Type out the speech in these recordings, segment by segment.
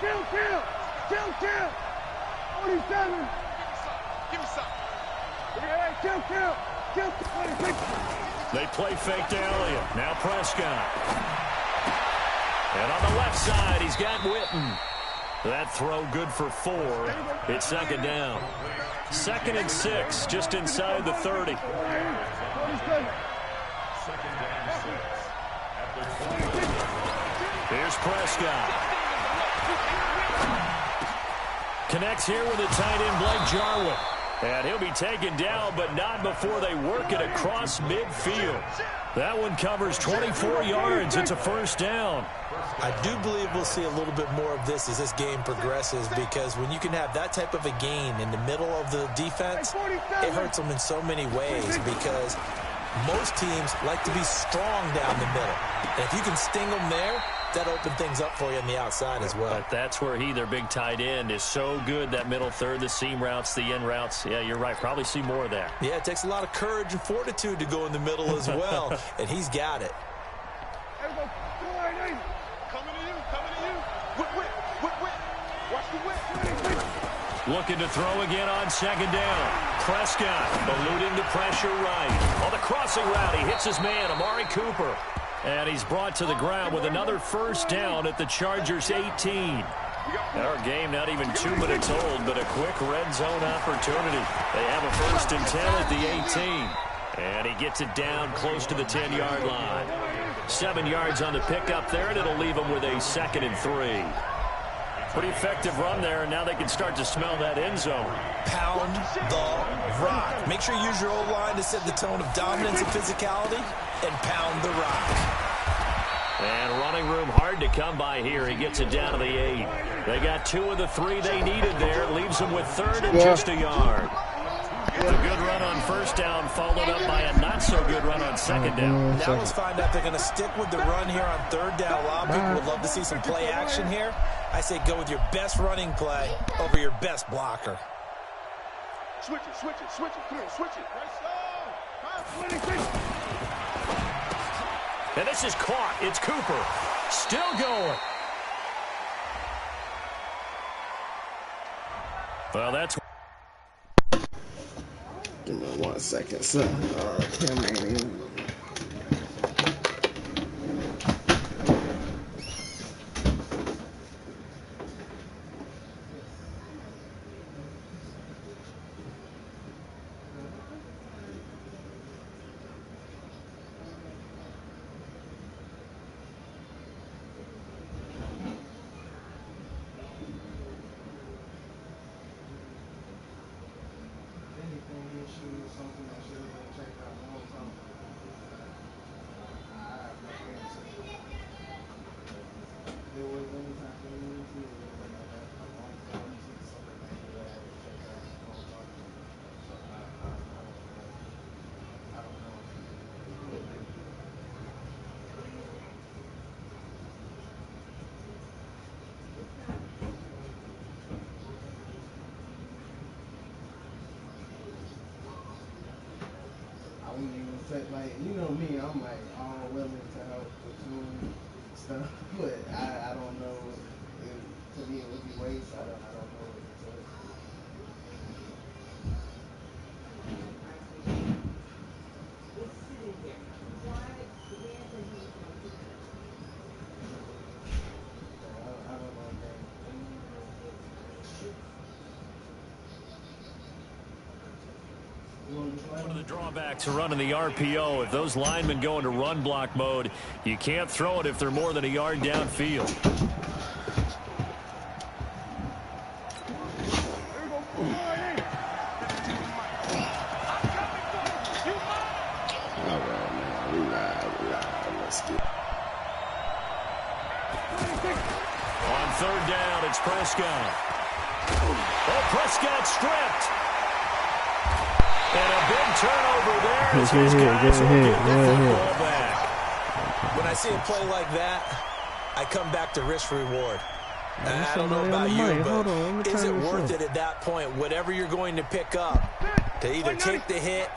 Kill. 47. Give me some. Kill. 26. They play fake to Elliott. Now Prescott. And on the left side, he's got Witten. That throw good for 4. It's second down. 2nd and 6, just inside the 30. Here's Prescott. Connects here with the tight end, Blake Jarwin. And he'll be taken down, but not before they work it across midfield. That one covers 24 yards. It's a first down. I do believe we'll see a little bit more of this as this game progresses, because when you can have that type of a gain in the middle of the defense, it hurts them in so many ways, because most teams like to be strong down the middle. And if you can sting them there, that opens things up for you on the outside as well. But that's where their big tight end, is so good, that middle third, the seam routes, the in routes. Yeah, you're right. Probably see more of that. Yeah, it takes a lot of courage and fortitude to go in the middle as well, and he's got it. Coming to you. Whip. Watch the whip. Looking to throw again on second down. Prescott eluding the pressure right. On the crossing route, he hits his man, Amari Cooper. And he's brought to the ground with another first down at the Chargers' 18. Our game not even 2 minutes old, but a quick red zone opportunity. They have a 1st and 10 at the 18. And he gets it down close to the 10-yard line. 7 yards on the pickup there, and it'll leave him with a 2nd and 3. Pretty effective run there, and now they can start to smell that end zone. Pound the rock. Make sure you use your O-line to set the tone of dominance and physicality, and pound the rock. And running room hard to come by here. He gets it down to the 8. They got 2 of the 3 they needed there. Leaves them with 3rd and just a yard. It's a good run on first down, followed up by a not-so-good run on second down. Now let's find out they're going to stick with the run here on 3rd down. A lot of people would love to see some play action here. I say go with your best running play over your best blocker. Switch it. Come on, switch it. And this is caught. It's Cooper. Still going. Well, that's... Give me 1 second, son. Him ain't even... Like, you know me, I'm like all willing to help with doing stuff, but I don't know. To me, it would be waste. I don't know what to say. One of the drawbacks of running the RPO, if those linemen go into run block mode, you can't throw it if they're more than a yard downfield. All right, man. We live. Let's get it. On 3rd down, it's Prescott. Oh, Prescott stripped. And a big turnover there. When I see a play like that, I come back to risk reward. I don't know about you, but is it worth it at that point, whatever you're going to pick up, to either take the hit,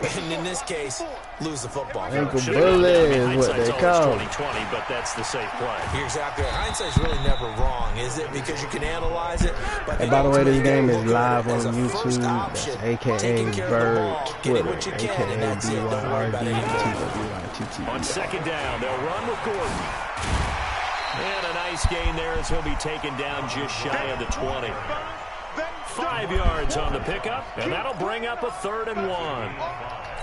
and in this case, lose the football? Ankle bully is what they call it. 20-20, but that's the safe play. You're exactly right. Hindsight's really never wrong, is criticize it because you can analyze it. But And by the way, this game is live on as a first YouTube. option, That's AKA taking care of the Bird ball, getting Twitter, what you can, AKA and that's it. Don't worry about BYRD. On second down, they'll run with Gordon. And a nice gain there as he'll be taken down just shy of the 20. 5 yards on the pickup, and that'll bring up a 3rd and 1.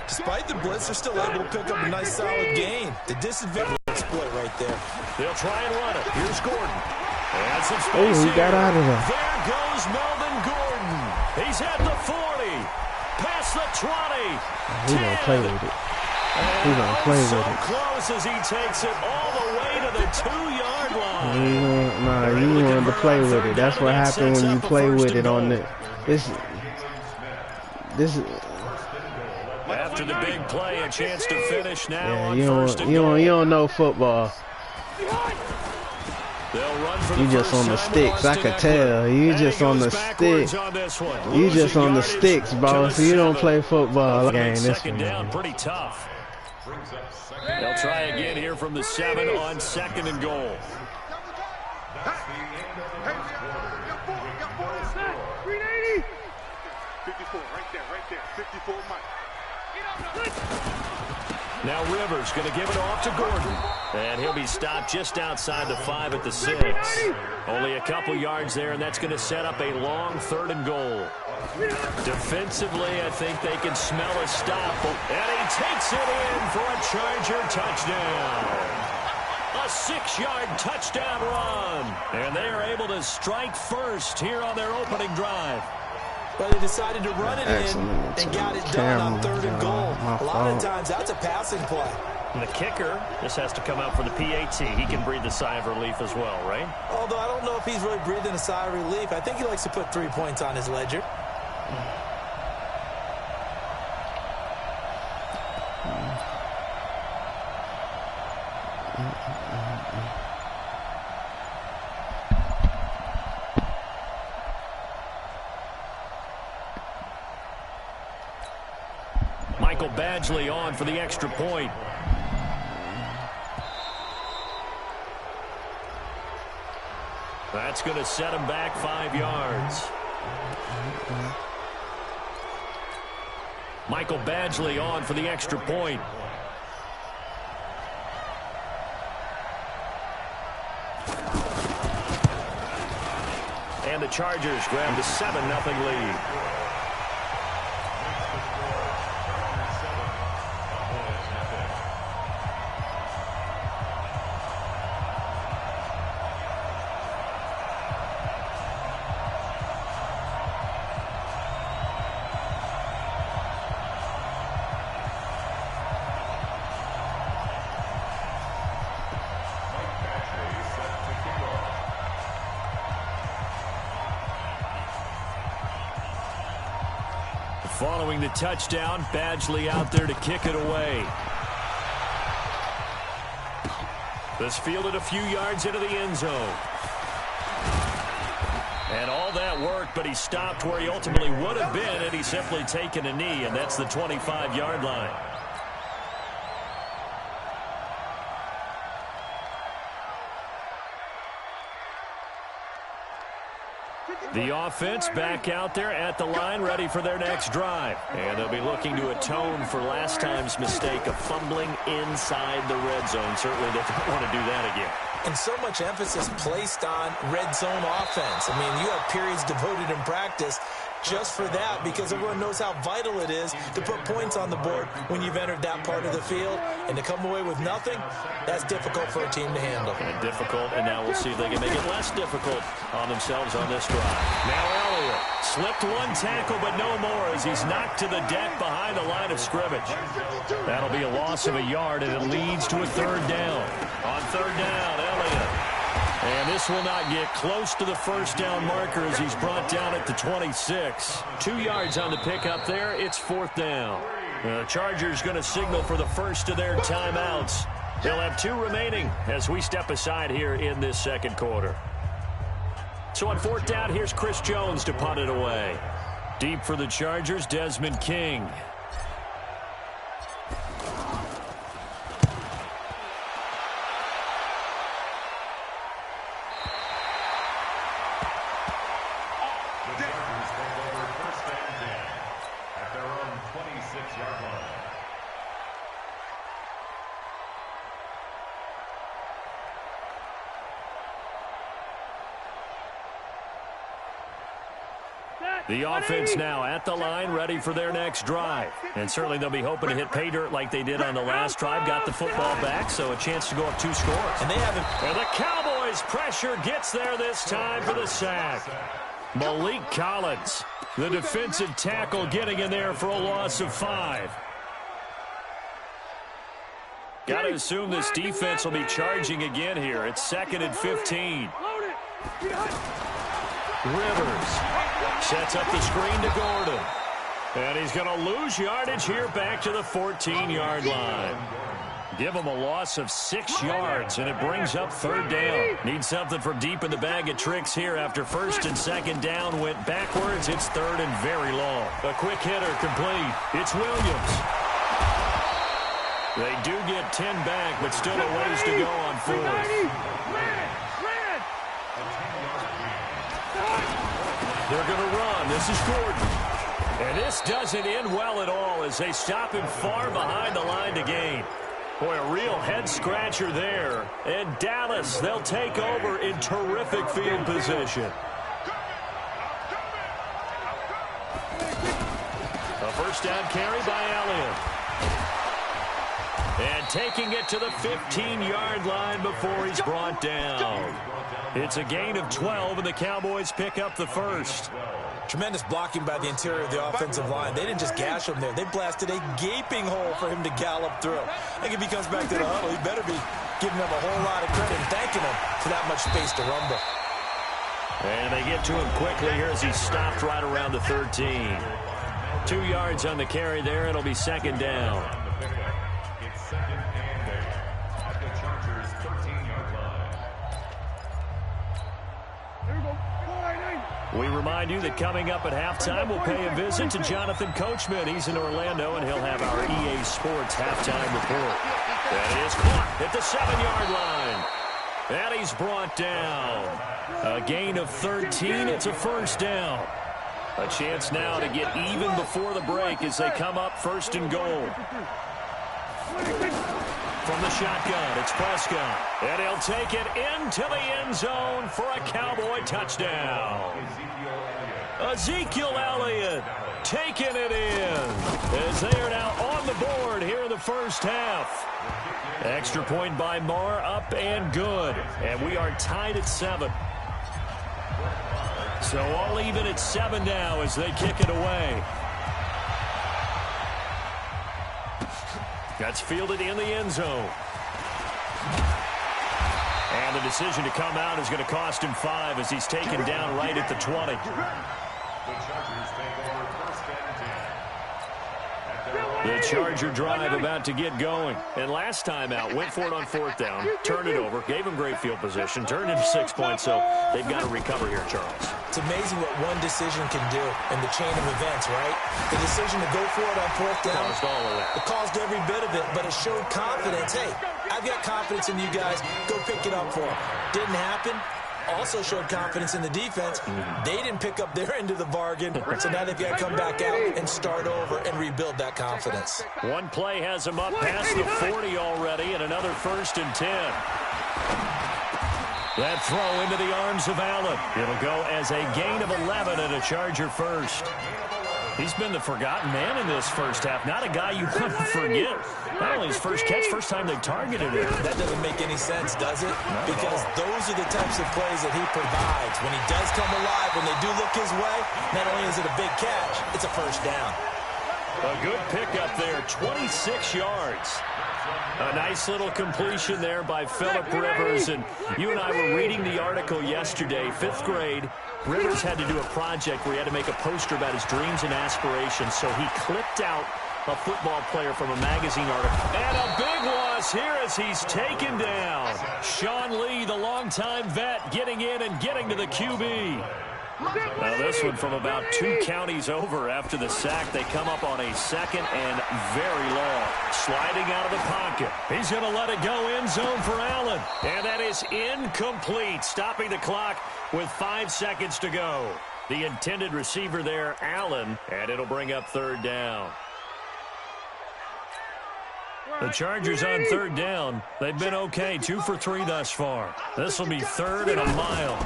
Despite the blitz, they're still able to pick up a nice solid gain. The disadvantage exploit right there. They'll try and run it. Here's Gordon. And some space Oh, he got out of there. There goes Melvin Gordon. He's at the 40. Past the 20. He's going to play with it. He's going to play so with it. close as he takes it all the way to the 2-yard line. Nah, you wanted to play with it. That's what happens when you play with it on the... This After the big play, a chance to finish now yeah, on you first and goal. you don't know football. They'll run for the You just first on the time sticks. I could tell. You just on the sticks. You just on the sticks, bro. So you don't play football. Game this second down, pretty tough. They'll try again here from the 7 on 2nd and goal. Now Rivers going to give it off to Gordon. And he'll be stopped just outside the 5 at the 6. Only a couple yards there, and that's going to set up a long 3rd and goal. Defensively, I think they can smell a stop. And he takes it in for a Charger touchdown. A 6-yard touchdown run. And they are able to strike first here on their opening drive. But they decided to run it in and got it done on 3rd and goal. A lot of times, that's a passing play. And the kicker just has to come out for the PAT. He can breathe a sigh of relief as well, right? Although I don't know if he's really breathing a sigh of relief. I think he likes to put 3 points on his ledger. Michael Badgley on for the extra point. That's going to set him back 5 yards. Michael Badgley on for the extra point. And the Chargers grabbed a 7-0 lead. Following the touchdown, Badgley out there to kick it away. This fielded a few yards into the end zone. And all that worked, but he stopped where he ultimately would have been had he simply taken a knee, and that's the 25-yard line. The offense back out there at the line, ready for their next drive. And they'll be looking to atone for last time's mistake of fumbling inside the red zone. Certainly they don't want to do that again. And so much emphasis placed on red zone offense. I mean, you have periods devoted in practice just for that, because everyone knows how vital it is to put points on the board when you've entered that part of the field. And to come away with nothing, that's difficult for a team to handle. And difficult, and now we'll see if they can make it less difficult on themselves on this drive. Now Elliott slipped one tackle, but no more as he's knocked to the deck behind the line of scrimmage. That'll be a loss of a yard, and it leads to a 3rd down. On 3rd down, Elliott. And this will not get close to the first down marker as he's brought down at the 26. 2 yards on the pickup there. It's 4th down. The Chargers going to signal for the first of their timeouts. They'll have 2 remaining as we step aside here in this second quarter. So on 4th down, here's Chris Jones to punt it away. Deep for the Chargers, Desmond King. The offense now at the line, ready for their next drive. And certainly they'll be hoping to hit pay dirt like they did on the last drive. Got the football back, so a chance to go up 2 scores. And they haven't. And the Cowboys pressure gets there this time for the sack. Malik Collins, the defensive tackle, getting in there for a loss of 5. Got to assume this defense will be charging again here. It's 2nd and 15. Rivers sets up the screen to Gordon. And he's going to lose yardage here back to the 14-yard line. Give him a loss of 6 yards, and it brings up 3rd down. Need something from deep in the bag of tricks here after 1st and 2nd down went backwards. It's 3rd and very long. A quick hitter complete. It's Williams. They do get 10 back, but still a ways to go on 4th. They're going to run. This is Gordon. And this doesn't end well at all as they stop him far behind the line to gain. Boy, a real head-scratcher there. And Dallas, they'll take over in terrific field position. A first down carry by Elliott. And taking it to the 15-yard line before he's brought down. It's a gain of 12, and the Cowboys pick up the first. Tremendous blocking by the interior of the offensive line. They didn't just gash him there. They blasted a gaping hole for him to gallop through. I think if he comes back to the huddle, he better be giving them a whole lot of credit and thanking him for that much space to rumble. And they get to him quickly here as he stopped right around the 13. 2 yards on the carry there. It'll be 2nd down. We remind you that coming up at halftime, we'll pay a visit to Jonathan Coachman. He's in Orlando, and he'll have our EA Sports halftime report. That is caught at the 7-yard line. And he's brought down. A gain of 13. It's a first down. A chance now to get even before the break as they come up 1st and goal. From the shotgun, it's Prescott. And he'll take it into the end zone for a Cowboy touchdown. Ezekiel Elliott taking it in as they are now on the board here in the first half. Extra point by Marr, up and good. And we are tied at 7. So all even at 7 now as they kick it away. That's fielded in the end zone. And the decision to come out is going to cost him 5 as he's taken down right at the 20. The Charger drive about to get going. And last time out, went for it on 4th down, turned it over, gave him great field position, turned into 6 points, so they've got to recover here, Charles. It's amazing what one decision can do in the chain of events, right? The decision to go for it on 4th down. Caused all of that. It caused every bit of it, but it showed confidence. Hey, I've got confidence in you guys. Go pick it up for them. Didn't happen. Also showed confidence in the defense. They didn't pick up their end of the bargain, so now they've got to come back out and start over and rebuild that confidence. One play has them up past the 40 already, and another 1st and 10. That throw into the arms of Allen. It'll go as a gain of 11 and a Charger first. He's been the forgotten man in this first half. Not a guy you want to forget. Not only his first catch, first time they've targeted him. That doesn't make any sense, does it? Because those are the types of plays that he provides. When he does come alive, when they do look his way, not only is it a big catch, it's a first down. A good pickup there, 26 yards. A nice little completion there by Phillip Rivers. And you and I were reading the article yesterday, 5th grade. Rivers had to do a project where he had to make a poster about his dreams and aspirations. So he clipped out a football player from a magazine article. And a big loss here as he's taken down. Sean Lee, the longtime vet, getting in and getting to the QB. Now this one from about 2 counties over after the sack. They come up on a 2nd and very long. Sliding out of the pocket. He's going to let it go end zone for Allen. And that is incomplete. Stopping the clock with 5 seconds to go. The intended receiver there, Allen. And it'll bring up 3rd down. The Chargers on 3rd down. They've been okay. 2 for 3 thus far. This will be 3rd and a mile.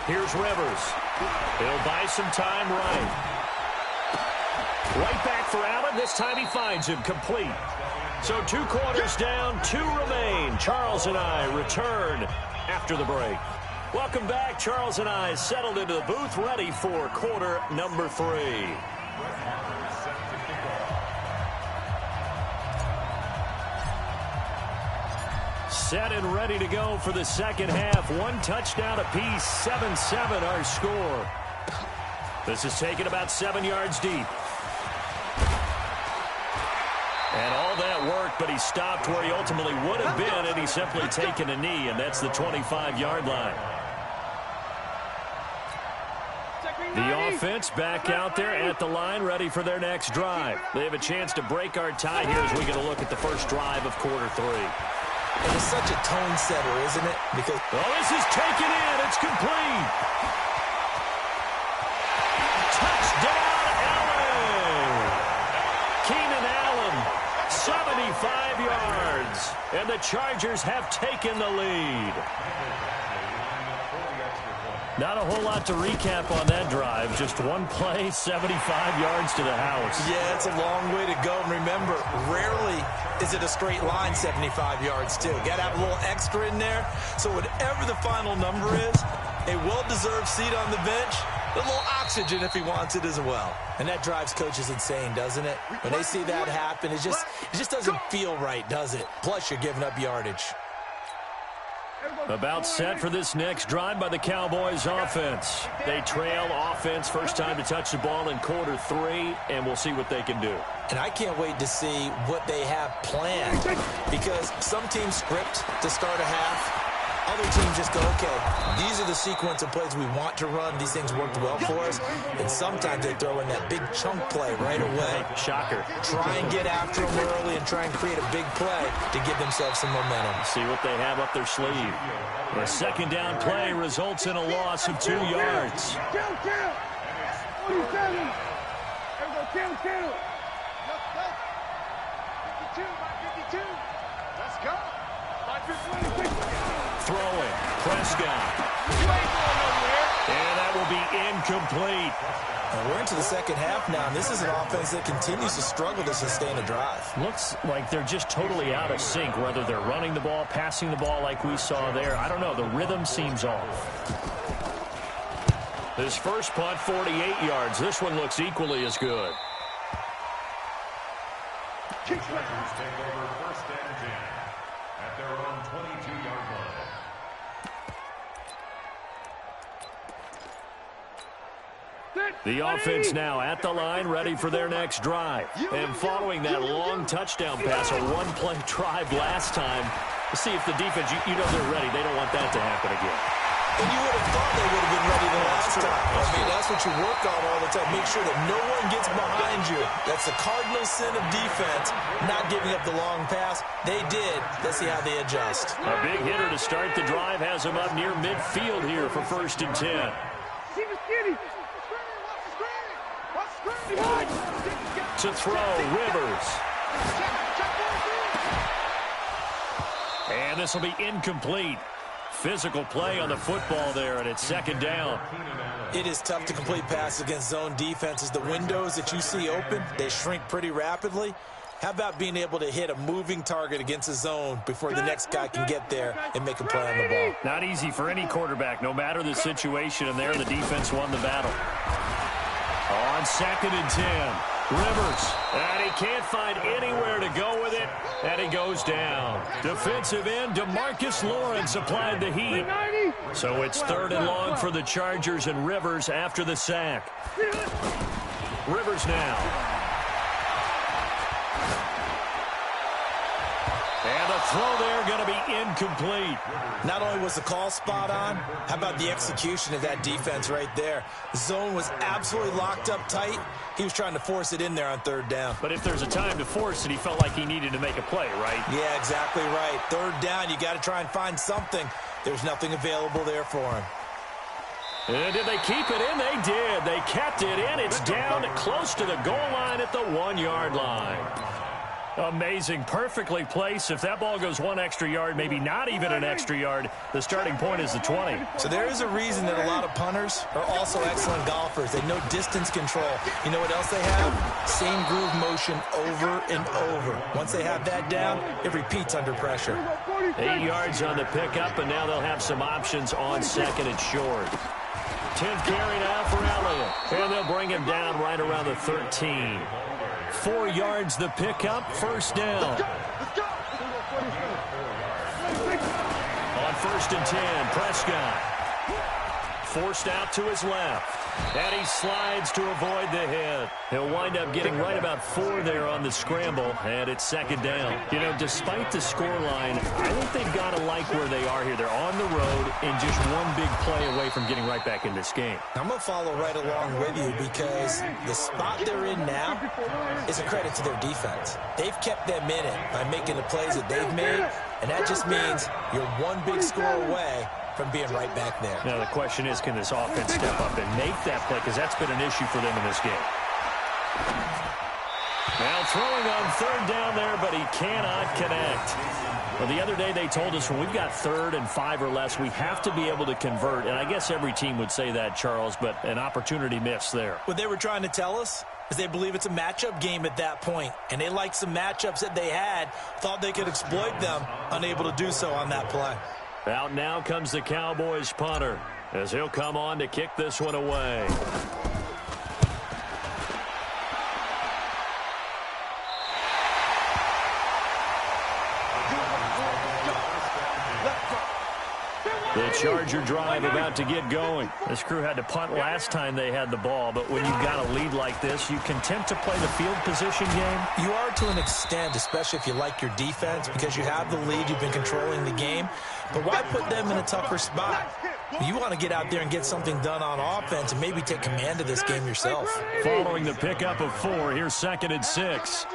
Here's Rivers. He'll buy some time right. Right back for Allen. This time he finds him complete. So 2 quarters down, 2 remain. Charles and I return after the break. Welcome back. Charles and I settled into the booth, ready for quarter number 3. Set and ready to go for the second half. 1 touchdown apiece, 7-7 our score. This is taken about 7 yards deep. And all that worked, but he stopped where he ultimately would have been, and he's simply taken a knee, and that's the 25-yard line. The offense back out there at the line, ready for their next drive. They have a chance to break our tie here as we get a look at the first drive of quarter 3. And it's such a tone setter, isn't it? Because this is taken in. It's complete. Touchdown, Allen. Keenan Allen, 75 yards. And the Chargers have taken the lead. Not a whole lot to recap on that drive. Just 1 play, 75 yards to the house. Yeah, it's a long way to go. And remember, rarely is it a straight line 75 yards, too. Got to have a little extra in there. So whatever the final number is, a well-deserved seat on the bench, a little oxygen if he wants it as well. And that drives coaches insane, doesn't it? When they see that happen, it just doesn't feel right, does it? Plus, you're giving up yardage. About set for this next drive by the Cowboys offense. They trail offense, first time to touch the ball in quarter 3, and we'll see what they can do. And I can't wait to see what they have planned, because some teams script to start a half. Other teams just go, okay, these are the sequence of plays we want to run. These things worked well for us. And sometimes they throw in that big chunk play right away. Shocker. Try and get after them early and try and create a big play to give themselves some momentum. See what they have up their sleeve. A second down play results in a loss of 2 yards. Count. 47. There we go, count. Let's go. 52 by 52. Let's go. By 56. Throwing, Prescott. And that will be incomplete. And we're into the second half now, and this is an offense that continues to struggle to sustain a drive. Looks like they're just totally out of sync, whether they're running the ball, passing the ball like we saw there. I don't know. The rhythm seems off. This first punt, 48 yards. This one looks equally as good. Kicks right. Take over first and 10 at their own 22-yard line. The offense now at the line, ready for their next drive. And following that long touchdown pass, a 1-play drive last time, to see if the defense, you know they're ready. They don't want that to happen again. And you would have thought they would have been ready the last time. I mean, that's what you work on all the time. Make sure that no one gets behind you. That's the cardinal sin of defense, not giving up the long pass. They did. Let's see how they adjust. A big hitter to start the drive has him up near midfield here for first and 10. See the skinny. To throw, Rivers. And this will be incomplete. Physical play on the football there, and it's second down. It is tough to complete passes against zone defenses. The windows that you see open, they shrink pretty rapidly. How about being able to hit a moving target against a zone before the next guy can get there and make a play on the ball? Not easy for any quarterback, no matter the situation, and there the defense won the battle. On second and 10, Rivers, and he can't find anywhere to go with it, and he goes down. Defensive end DeMarcus Lawrence applied the heat. So it's third and long for the Chargers, and Rivers after the sack. Rivers now. And the throw there going to be incomplete. Not only was the call spot on, how about the execution of that defense right there? The zone was absolutely locked up tight. He was trying to force it in there on third down. But if there's a time to force it, he felt like he needed to make a play, right? Yeah, exactly right. Third down, you got to try and find something. There's nothing available there for him. And did they keep it in? They did. They kept it in. It's down close to the goal line at the 1-yard line. Amazing. Perfectly placed. If that ball goes 1 extra yard, maybe not even an extra yard, the starting point is the 20. So there is a reason that a lot of punters are also excellent golfers. They know distance control. You know what else they have? Same groove motion over and over. Once they have that down, it repeats under pressure. 8 yards on the pickup, and now they'll have some options on second and short. 10th carry now for Elliott. And they'll bring him down right around the 13. 4 yards the pickup, first down. On 1st and 10, Prescott. Forced out to his left. And he slides to avoid the hit. He'll wind up getting right about 4 there on the scramble, and it's 2nd down. You know, despite the scoreline, I think they've got to like where they are here. They're on the road and just one big play away from getting right back in this game. I'm going to follow right along with you because the spot they're in now is a credit to their defense. They've kept them in it by making the plays that they've made, and that just means you're one big score away from being right back there. Now the question is, can this offense step up and make that play? Because that's been an issue for them in this game. Now throwing on 3rd down there, but he cannot connect. Well, the other day they told us when we've got 3rd and 5 or less, we have to be able to convert. And I guess every team would say that, Charles, but an opportunity missed there. What they were trying to tell us is they believe it's a matchup game at that point. And they liked some matchups that they had, thought they could exploit them, unable to do so on that play. Out now comes the Cowboys punter as he'll come on to kick this one away. The Charger drive about to get going. This crew had to punt last time they had the ball, but when you've got a lead like this, you content to play the field position game? You are to an extent, especially if you like your defense, because you have the lead, you've been controlling the game. But why put them in a tougher spot? You want to get out there and get something done on offense and maybe take command of this game yourself. Following the pickup of 4, here's 2nd and 6.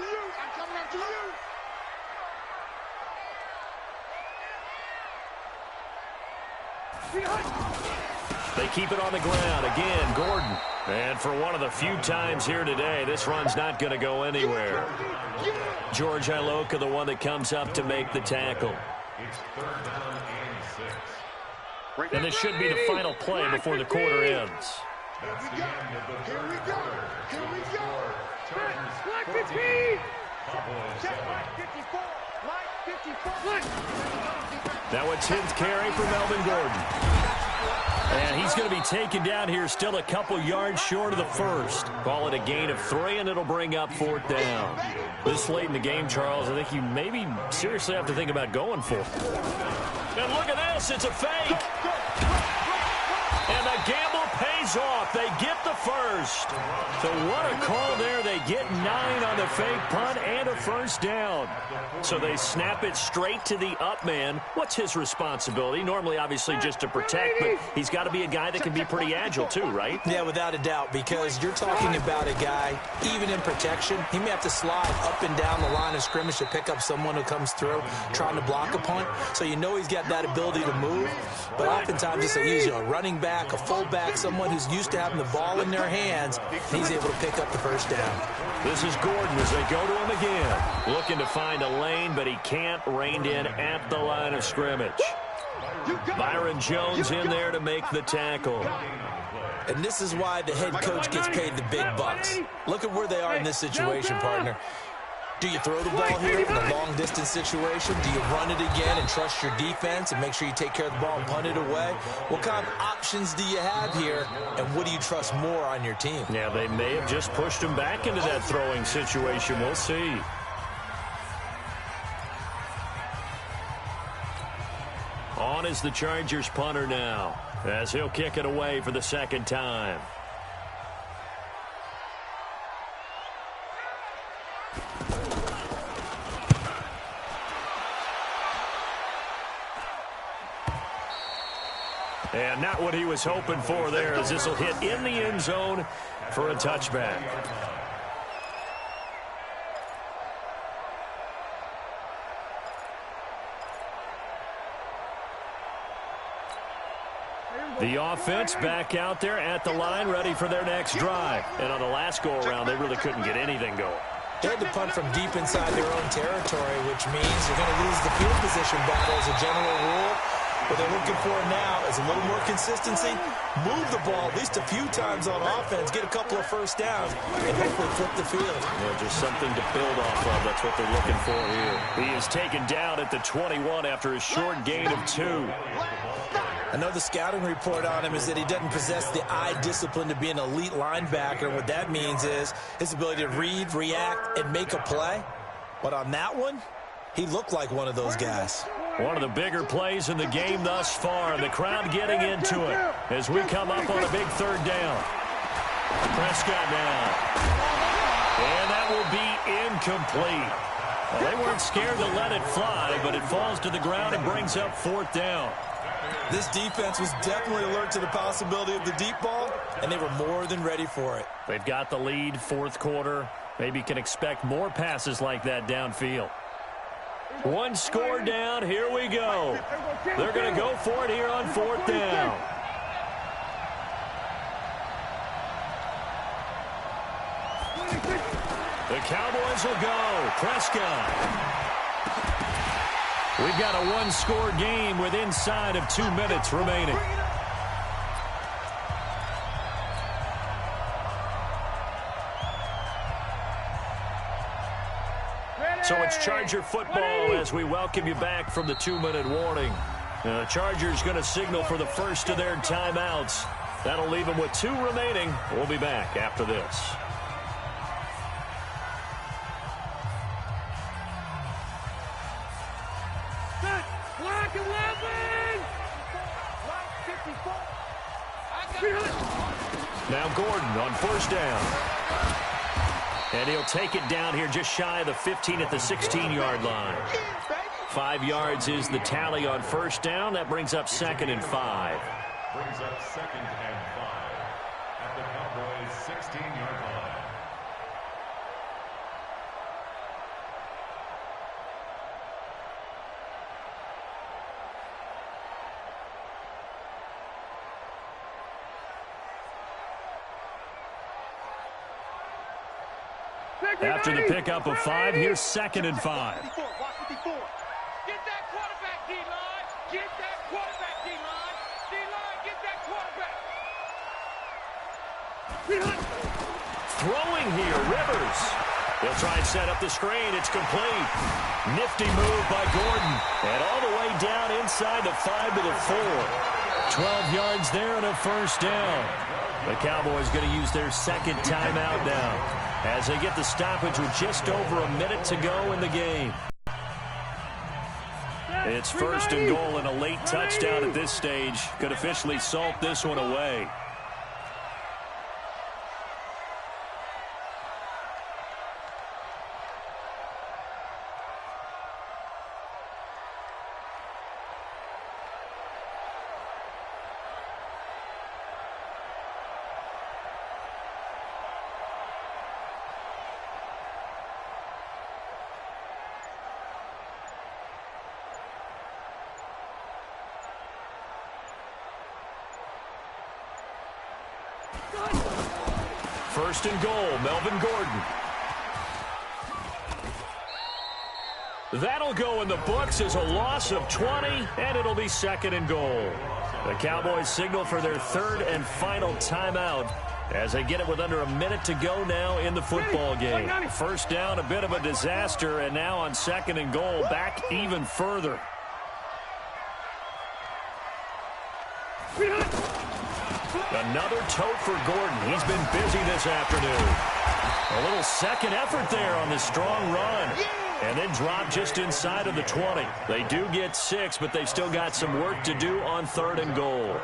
They keep it on the ground. Again, Gordon. And for one of the few times here today, this run's not going to go anywhere. George Iloka, the one that comes up to make the tackle. And this should be the final play before the quarter ends. Now a 10th carry for Melvin Gordon. And he's going to be taken down here, still a couple yards short of the 1st. Call it a gain of 3, and it'll bring up 4th down. This late in the game, Charles, I think you maybe seriously have to think about going for it. And look at this, it's a fake. And the gamble pays off. They get the 1st. So what a call there. They get 9 on the fake punt and a 1st down. So they snap it straight to the up man. What's his responsibility? Normally, obviously, just to protect, but he's got to be a guy that can be pretty agile too, right? Yeah, without a doubt, because you're talking about a guy, even in protection, he may have to slide up and down the line of scrimmage to pick up someone who comes through trying to block a punt. So you know he's got that ability to move, but oftentimes it's usually a running back, a fullback, someone who's used to having the ball in their hands, and he's able to pick up the 1st down. This is Gordon as they go to him again. Looking to find a lane, but he can't. Reined in at the line of scrimmage. Byron Jones in there to make the tackle. And this is why the head coach gets paid the big bucks. Look at where they are in this situation, partner. Do you throw the ball here in a long-distance situation? Do you run it again and trust your defense and make sure you take care of the ball and punt it away? What kind of options do you have here, and what do you trust more on your team? Yeah, they may have just pushed him back into that throwing situation. We'll see. On is the Chargers punter now, as he'll kick it away for the 2nd time. And not what he was hoping for there, as this will hit in the end zone for a touchback. The offense back out there at the line, ready for their next drive. And on the last go-around, they really couldn't get anything going. They had to punt from deep inside their own territory, which means they're going to lose the field position battle as a general rule. What they're looking for now is a little more consistency, move the ball at least a few times on offense, get a couple of first downs, and hopefully flip the field. Yeah, just something to build off of. That's what they're looking for here. He is taken down at the 21 after a short gain of 2. I know the scouting report on him is that he doesn't possess the eye discipline to be an elite linebacker. What that means is his ability to read, react, and make a play. But on that one, he looked like one of those guys. One of the bigger plays in the game thus far, and the crowd getting into it as we come up on a big 3rd down. Prescott now. And that will be incomplete. Well, they weren't scared to let it fly, but it falls to the ground and brings up 4th down. This defense was definitely alert to the possibility of the deep ball, and they were more than ready for it. They've got the lead, 4th quarter. Maybe can expect more passes like that downfield. 1 score down. Here we go. They're going to go for it here on 4th down. The Cowboys will go. Prescott. We've got a 1-score game with inside of 2 minutes remaining. So it's Charger football as we welcome you back from the 2-minute warning. The Chargers going to signal for the first of their timeouts. That'll leave them with 2 remaining. We'll be back after this. Black 11! Now Gordon on 1st down. And he'll take it down here just shy of the 15 at the 16-yard line. 5 yards is the tally on 1st down. That brings up 2nd and 5. Brings up 2nd and 5 at the Cowboys' 16-yard line. After the pickup of 5, here's 2nd and 5. Get that quarterback, D-line. Get that quarterback, D-line. D-line, get that quarterback. Throwing here, Rivers. He'll try and set up the screen. It's complete. Nifty move by Gordon. And all the way down inside the 5 to the 4. 12 yards there and a 1st down. The Cowboys going to use their 2nd timeout now as they get the stoppage with just over a minute to go in the game. It's 1st and goal, and a late touchdown at this stage could officially salt this one away. First and goal, Melvin Gordon. That'll go in the books as a loss of 20, and it'll be 2nd and goal. The Cowboys signal for their 3rd and final timeout as they get it with under a minute to go now in the football game. 1st down, a bit of a disaster, and now on 2nd and goal, back even further. Another tote for Gordon. He's been busy this afternoon. A little second effort there on the strong run. And then drop just inside of the 20. They do get 6, but they've still got some work to do on 3rd and goal.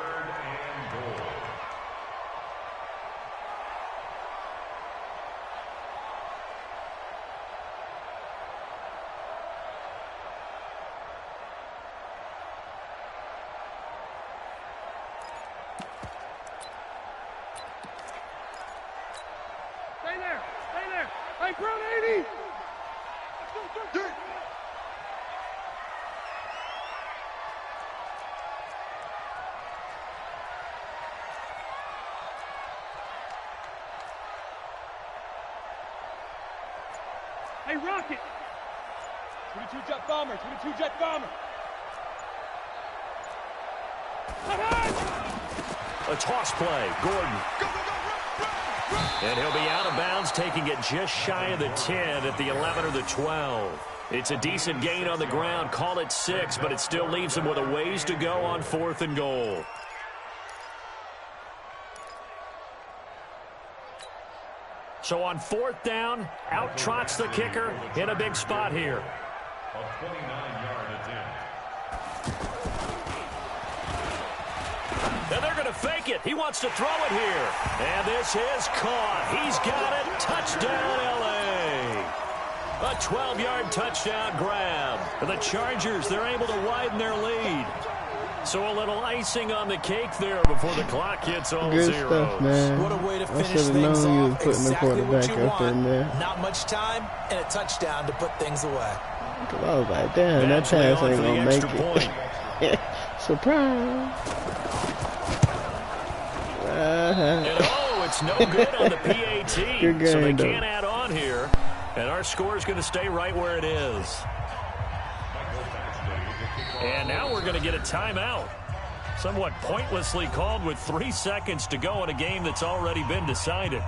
Stay there. Hey, Brown 80. Hey, Rocket! 22 jet bomber, 22 jet bomber. A toss play, Gordon. And he'll be out of bounds, taking it just shy of the 10 at the 11 or the 12. It's a decent gain on the ground. Call it 6, but it still leaves him with a ways to go on 4th and goal. So on 4th down, out trots the kicker in a big spot here. A 29-yard attempt. And they're going to fake it. He wants to throw it here. And this is caught. He's got it. Touchdown, L.A. A 12-yard touchdown grab. And the Chargers, they're able to widen their lead. So a little icing on the cake there before the clock hits all Good zeros. stuff, man. What a way to I finish should have things known you was off. putting the Exactly what quarterback you up want. in there. Not much time and a touchdown to put things away. Cause I was like, damn, that Eventually pass on ain't for the gonna make extra it. Surprise. And it's no good on the PAT. Good game, so they though. can't add on here. And our score is going to stay right where it is. And now we're going to get a timeout. Somewhat pointlessly called with 3 seconds to go in a game that's already been decided.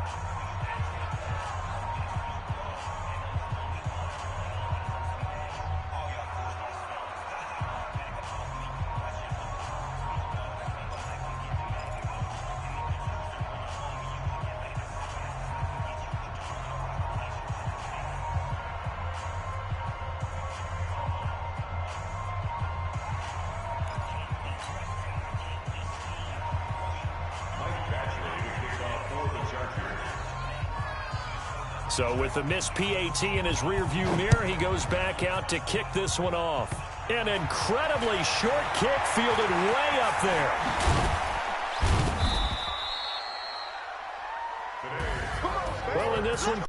So with the missed PAT in his rearview mirror, he goes back out to kick this one off. An incredibly short kick fielded way up there. Well, in this one...